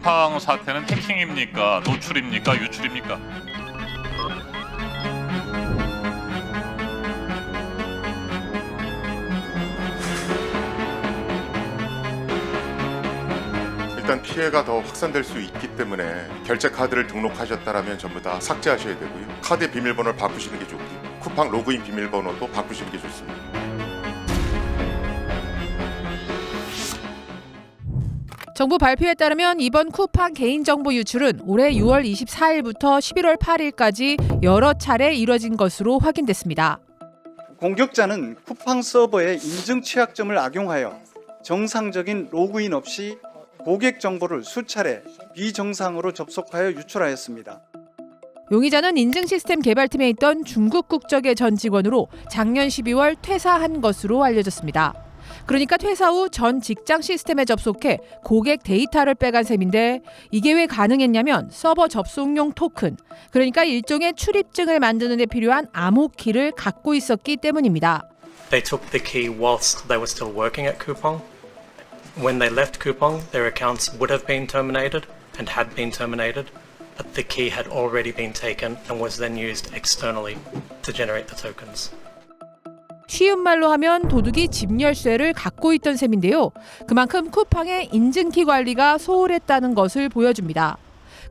쿠팡 사태는 해킹입니까? 노출입니까? 유출입니까? 일단 피해가 더 확산될 수 있기 때문에 결제 카드를 등록하셨다면 전부 다 삭제하셔야 되고요. 카드 비밀번호를 바꾸시는 게 좋고요. 쿠팡 로그인 비밀번호도 바꾸시는 게 좋습니다. 정부 발표에 따르면 이번 쿠팡 개인정보 유출은 올해 6월 24일부터 11월 8일까지 여러 차례 이뤄진 것으로 확인됐습니다. 공격자는 쿠팡 서버의 인증 취약점을 악용하여 정상적인 로그인 없이 고객 정보를 수차례 비정상으로 접속하여 유출하였습니다. 용의자는 인증 시스템 개발팀에 있던 중국 국적의 전 직원으로 작년 12월 퇴사한 것으로 알려졌습니다. 그러니까 퇴사 후 전 직장 시스템에 접속해 고객 데이터를 빼간 셈인데 이게 왜 가능했냐면 서버 접속용 토큰, 그러니까 일종의 출입증을 만드는 데 필요한 암호키를 갖고 있었기 때문입니다. They took the key whilst they were still working at Coupang. When they left Coupang, their accounts would have been terminated and had been terminated, but the key had already been taken and was then used externally to generate the tokens. 쉬운 말로 하면 도둑이 집 열쇠를 갖고 있던 셈인데요. 그만큼 쿠팡의 인증키 관리가 소홀했다는 것을 보여줍니다.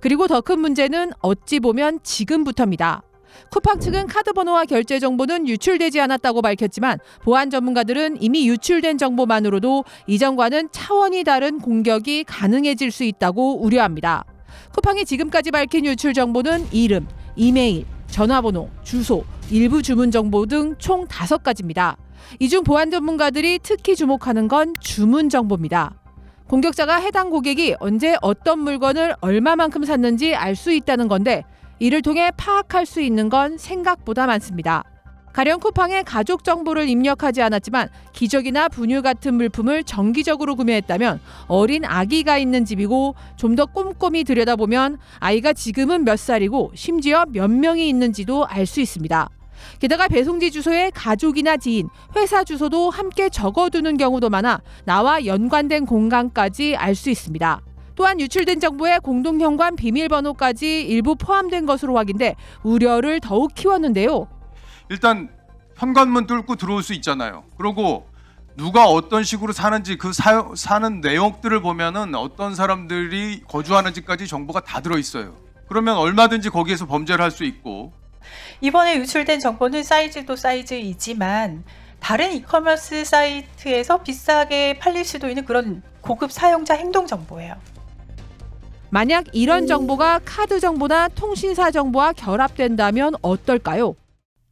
그리고 더 큰 문제는 어찌 보면 지금부터입니다. 쿠팡 측은 카드 번호와 결제 정보는 유출되지 않았다고 밝혔지만 보안 전문가들은 이미 유출된 정보만으로도 이전과는 차원이 다른 공격이 가능해질 수 있다고 우려합니다. 쿠팡이 지금까지 밝힌 유출 정보는 이름, 이메일, 전화번호, 주소, 일부 주문 정보 등 총 5가지입니다. 이 중 보안 전문가들이 특히 주목하는 건 주문 정보입니다. 공격자가 해당 고객이 언제 어떤 물건을 얼마만큼 샀는지 알 수 있다는 건데 이를 통해 파악할 수 있는 건 생각보다 많습니다. 가령 쿠팡에 가족 정보를 입력하지 않았지만 기저귀나 분유 같은 물품을 정기적으로 구매했다면 어린 아기가 있는 집이고 좀 더 꼼꼼히 들여다보면 아이가 지금은 몇 살이고 심지어 몇 명이 있는지도 알 수 있습니다. 게다가 배송지 주소에 가족이나 지인, 회사 주소도 함께 적어두는 경우도 많아 나와 연관된 공간까지 알 수 있습니다. 또한 유출된 정보에 공동현관 비밀번호까지 일부 포함된 것으로 확인돼 우려를 더욱 키웠는데요. 일단 현관문 뚫고 들어올 수 있잖아요. 그리고 누가 어떤 식으로 사는지 그 사는 내역들을 보면은 어떤 사람들이 거주하는지까지 정보가 다 들어 있어요. 그러면 얼마든지 거기에서 범죄를 할 수 있고. 이번에 유출된 정보는 사이즈도 사이즈이지만 다른 이커머스 사이트에서 비싸게 팔릴 수도 있는 그런 고급 사용자 행동 정보예요. 만약 이런 정보가 카드 정보나 통신사 정보와 결합된다면 어떨까요?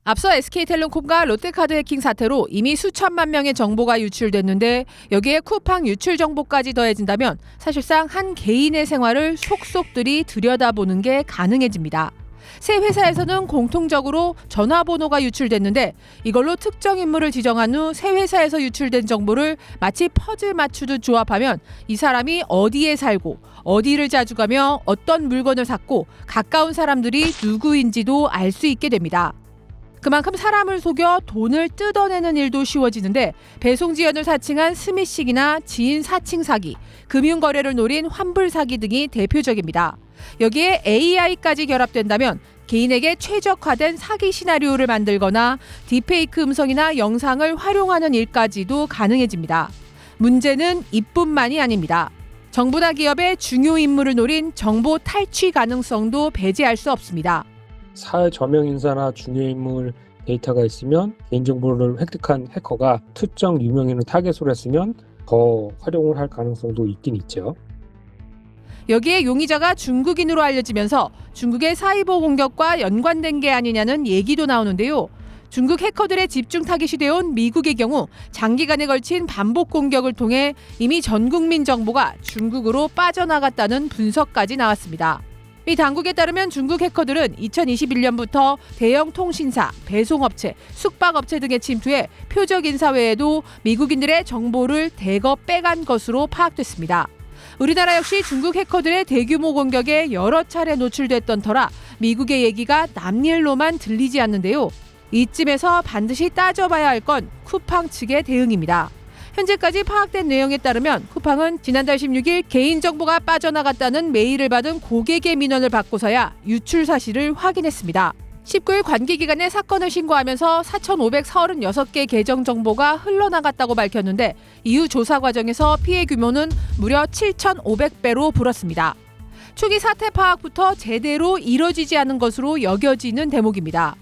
앞서 SK텔레콤과 롯데카드 해킹 사태로 이미 수천만 명의 정보가 유출됐는데 여기에 쿠팡 유출 정보까지 더해진다면 사실상 한 개인의 생활을 속속들이 들여다보는 게 가능해집니다. 새 회사에서는 공통적으로 전화번호가 유출됐는데 이걸로 특정 인물을 지정한 후 새 회사에서 유출된 정보를 마치 퍼즐 맞추듯 조합하면 이 사람이 어디에 살고 어디를 자주 가며 어떤 물건을 샀고 가까운 사람들이 누구인지도 알 수 있게 됩니다. 그만큼 사람을 속여 돈을 뜯어내는 일도 쉬워지는데 배송 지연을 사칭한 스미싱이나 지인 사칭 사기, 금융거래를 노린 환불 사기 등이 대표적입니다. 여기에 AI까지 결합된다면 개인에게 최적화된 사기 시나리오를 만들거나 딥페이크 음성이나 영상을 활용하는 일까지도 가능해집니다. 문제는 이뿐만이 아닙니다. 정부나 기업의 중요 인물을 노린 정보 탈취 가능성도 배제할 수 없습니다. 사회 저명 인사나 중요 인물 데이터가 있으면 개인정보를 획득한 해커가 특정 유명인을 타겟으로 했으면 더 활용을 할 가능성도 있긴 있죠. 여기에 용의자가 중국인으로 알려지면서 중국의 사이버 공격과 연관된 게 아니냐는 얘기도 나오는데요. 중국 해커들의 집중 타깃이 되어온 미국의 경우 장기간에 걸친 반복 공격을 통해 이미 전 국민 정보가 중국으로 빠져나갔다는 분석까지 나왔습니다. 미 당국에 따르면 중국 해커들은 2021년부터 대형 통신사, 배송업체, 숙박업체 등에 침투해 표적 인사 외에도 미국인들의 정보를 대거 빼간 것으로 파악됐습니다. 우리나라 역시 중국 해커들의 대규모 공격에 여러 차례 노출됐던 터라 미국의 얘기가 남일로만 들리지 않는데요. 이쯤에서 반드시 따져봐야 할 건 쿠팡 측의 대응입니다. 현재까지 파악된 내용에 따르면 쿠팡은 지난달 16일 개인정보가 빠져나갔다는 메일을 받은 고객의 민원을 받고서야 유출 사실을 확인했습니다. 19일 관계기관에 사건을 신고하면서 4,536개 계정 정보가 흘러나갔다고 밝혔는데 이후 조사 과정에서 피해 규모는 무려 7,500배로 불었습니다. 초기 사태 파악부터 제대로 이뤄지지 않은 것으로 여겨지는 대목입니다.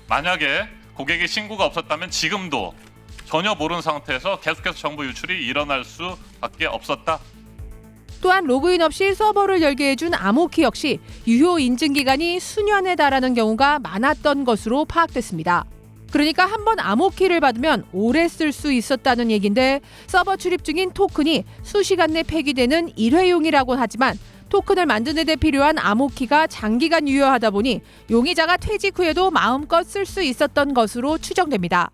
만약에 고객의 신고가 없었다면 지금도 전혀 모르는 상태에서 계속해서 정보 유출이 일어날 수밖에 없었다. 또한 로그인 없이 서버를 열게 해준 암호키 역시 유효 인증 기간이 수년에 달하는 경우가 많았던 것으로 파악됐습니다. 그러니까 한번 암호키를 받으면 오래 쓸 수 있었다는 얘긴데 서버 출입 중인 토큰이 수시간 내 폐기되는 일회용이라고 하지만 토큰을 만드는 데 필요한 암호키가 장기간 유효하다 보니 용의자가 퇴직 후에도 마음껏 쓸 수 있었던 것으로 추정됩니다.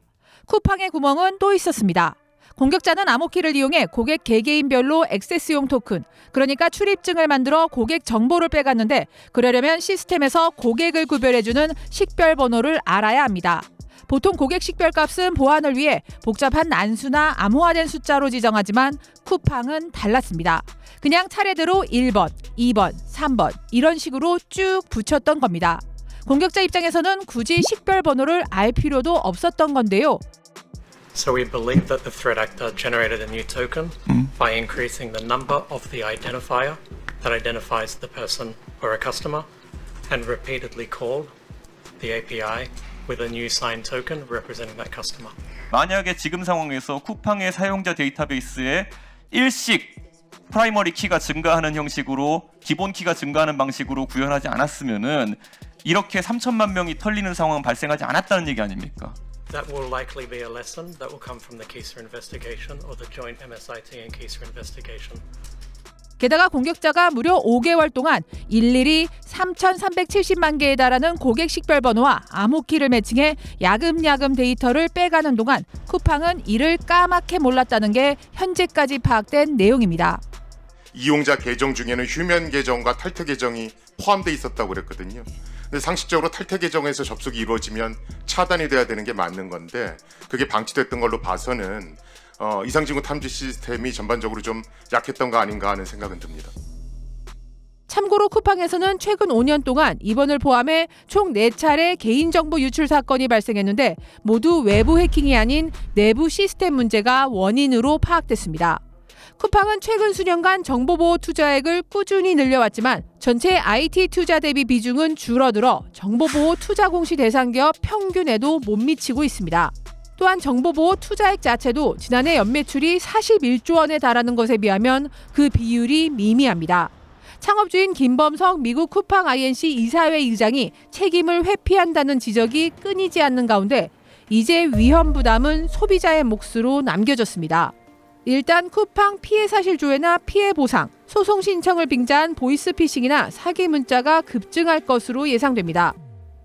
쿠팡의 구멍은 또 있었습니다. 공격자는 암호키를 이용해 고객 개개인별로 액세스용 토큰, 그러니까 출입증을 만들어 고객 정보를 빼갔는데 그러려면 시스템에서 고객을 구별해주는 식별번호를 알아야 합니다. 보통 고객 식별값은 보안을 위해 복잡한 난수나 암호화된 숫자로 지정하지만 쿠팡은 달랐습니다. 그냥 차례대로 1번, 2번, 3번 이런 식으로 쭉 붙였던 겁니다. 공격자 입장에서는 굳이 식별번호를 알 필요도 없었던 건데요. So we believe that the threat actor generated a new token by increasing the number of the identifier that identifies the person or a customer and repeatedly called the API with a new signed token representing that customer. 만약에 지금 상황에서 쿠팡의 사용자 데이터베이스에 일씩 프라이머리 키가 증가하는 형식으로 기본 키가 증가하는 방식으로 구현하지 않았으면은 이렇게 3천만 명이 털리는 상황은 발생하지 않았다는 얘기 아닙니까? That will likely be a lesson that will come from the Keyser investigation or the joint MSIT and Keyser investigation. 게다가 공격자가 무려 5개월 동안 일일이 3,370만 개에 달하는 고객 식별번호와 암호키를 매칭해 야금야금 데이터를 빼가는 동안 쿠팡은 이를 까맣게 몰랐다는 게 현재까지 파악된 내용입니다. 이용자 계정 중에는 휴면 계정과 탈퇴 계정이 포함되어 있었다고 그랬거든요. 근데 상식적으로 탈퇴 계정에서 접속이 이루어지면 차단이 돼야 되는 게 맞는 건데 그게 방치됐던 걸로 봐서는 이상징후 탐지 시스템이 전반적으로 좀 약했던 거 아닌가 하는 생각은 듭니다. 참고로 쿠팡에서는 최근 5년 동안 이번을 포함해 총 4차례 개인정보 유출 사건이 발생했는데 모두 외부 해킹이 아닌 내부 시스템 문제가 원인으로 파악됐습니다. 쿠팡은 최근 수년간 정보보호 투자액을 꾸준히 늘려왔지만 전체 IT 투자 대비 비중은 줄어들어 정보보호 투자 공시 대상 기업 평균에도 못 미치고 있습니다. 또한 정보보호 투자액 자체도 지난해 연매출이 41조 원에 달하는 것에 비하면 그 비율이 미미합니다. 창업주인 김범석 미국 쿠팡 INC 이사회 의장이 책임을 회피한다는 지적이 끊이지 않는 가운데 이제 위험 부담은 소비자의 몫으로 남겨졌습니다. 일단 쿠팡 피해 사실 조회나 피해 보상, 소송 신청을 빙자한 보이스피싱이나 사기 문자가 급증할 것으로 예상됩니다.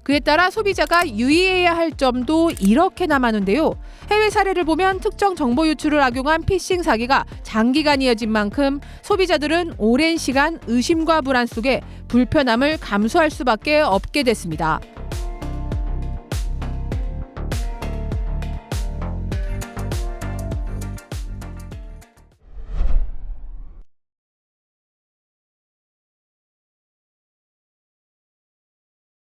그에 따라 소비자가 유의해야 할 점도 이렇게 남았는데요. 해외 사례를 보면 특정 정보 유출을 악용한 피싱 사기가 장기간 이어진 만큼 소비자들은 오랜 시간 의심과 불안 속에 불편함을 감수할 수밖에 없게 됐습니다.